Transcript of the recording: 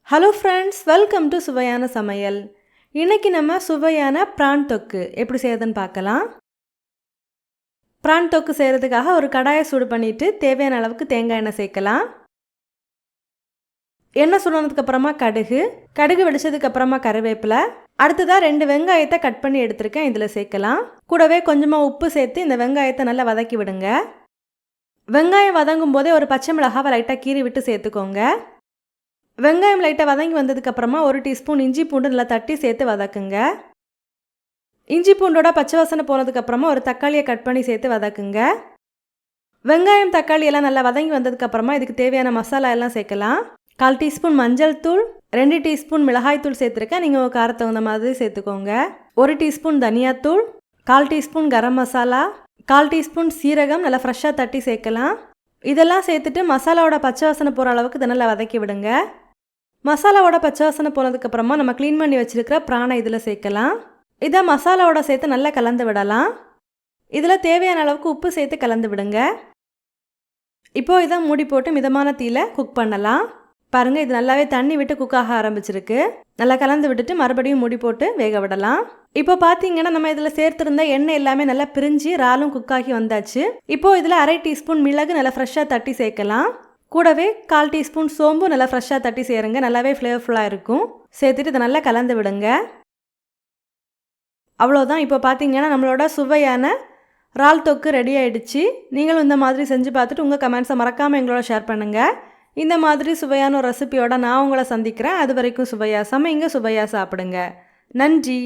Hello friends, welcome to சுவையான சமையல். இன்றைக்கி நம்ம சுவையான பிரான் தொக்கு எப்படி செய்யறதுன்னு பார்க்கலாம். பிரான் தொக்கு செய்கிறதுக்காக ஒரு கடாயை சூடு பண்ணிவிட்டு தேவையான அளவுக்கு தேங்காய் எண்ணெய் சேர்க்கலாம். எண்ணெய் சூடானதுக்கப்புறமா கடுகு வெடிச்சதுக்கப்புறமா கருவேப்பிலை, அடுத்ததாக 2 வெங்காயத்தை கட் பண்ணி எடுத்திருக்கேன், இதில் சேர்க்கலாம். கூடவே கொஞ்சமாக உப்பு சேர்த்து இந்த வெங்காயத்தை நல்லா வதக்கி விடுங்க. வெங்காயம் வதங்கும் போதே ஒரு பச்சை மிளகாவை லைட்டாக கீறி விட்டு சேர்த்துக்கோங்க. வெங்காயம் லைட்டாக வதங்கி வந்ததுக்கப்புறமா 1 டீஸ்பூன் இஞ்சி பூண்டு நல்லா தட்டி சேர்த்து வதக்குங்க. இஞ்சி பூண்டோட பச்சை வாசனை போனதுக்கப்புறமா ஒரு தக்காளியை கட் பண்ணி சேர்த்து வதக்குங்க. வெங்காயம் தக்காளி எல்லாம் நல்லா வதங்கி வந்ததுக்கப்புறமா இதுக்கு தேவையான மசாலா எல்லாம் சேர்க்கலாம். 1/4 டீஸ்பூன் மஞ்சள் தூள், 2 டீஸ்பூன் மிளகாய் தூள் சேர்த்துருக்கேன், நீங்கள் உங்கள் காரத்தை தகுந்த மாதிரி சேர்த்துக்கோங்க. 1 டீஸ்பூன் தனியாத்தூள், 1/4 டீஸ்பூன் கரம் மசாலா, 1/4 டீஸ்பூன் சீரகம் நல்லா ஃப்ரெஷ்ஷாக தட்டி சேர்க்கலாம். இதெல்லாம் சேர்த்துட்டு மசாலாவோட பச்சை வாசனை போகிற அளவுக்கு இதை நல்லா வதக்கி விடுங்க. மசாலாவோட பச்சை வாசனை போனதுக்கப்புறமா நம்ம க்ளீன் பண்ணி வச்சுருக்கிற பிரானை இதில் சேர்க்கலாம். இதை மசாலாவோட சேர்த்து நல்லா கலந்து விடலாம். இதில் தேவையான அளவுக்கு உப்பு சேர்த்து கலந்து விடுங்க. இப்போது இதை மூடி போட்டு மிதமான தீயில குக் பண்ணலாம். பாருங்கள், இது நல்லாவே தண்ணி விட்டு குக் ஆக ஆரம்பிச்சிருக்கு. நல்லா கலந்து விட்டுட்டு மறுபடியும் மூடி போட்டு வேக விடலாம். இப்போ பார்த்தீங்கன்னா நம்ம இதில் சேர்த்துருந்த எண்ணெய் எல்லாமே நல்லா பிரிஞ்சு இறாலும் குக் ஆகி வந்தாச்சு. இப்போது இதில் 1/2 டீஸ்பூன் மிளகு நல்லா ஃப்ரெஷ்ஷாக தட்டி சேர்க்கலாம். கூடவே 1/4 டீஸ்பூன் சோம்பு நல்லா ஃப்ரெஷ்ஷாக தட்டி சேருங்க, நல்லாவே ஃப்ளேவர்ஃபுல்லாக இருக்கும். சேர்த்துட்டு இதை நல்லா கலந்து விடுங்க. அவ்வளோதான். இப்போ பார்த்தீங்கன்னா நம்மளோட சுவையான இறால் தொக்கு ரெடி ஆகிடுச்சு. நீங்களும் இந்த மாதிரி செஞ்சு பார்த்துட்டு உங்கள் கமெண்ட்ஸை மறக்காமல் எங்களோட ஷேர் பண்ணுங்கள். இந்த மாதிரி சுவையான ஒரு ரெசிபியோட நான் உங்களை சந்திக்கிறேன். அது வரைக்கும் சுவையாக சமைங்க, சுவையாக சாப்பிடுங்க. நன்றி.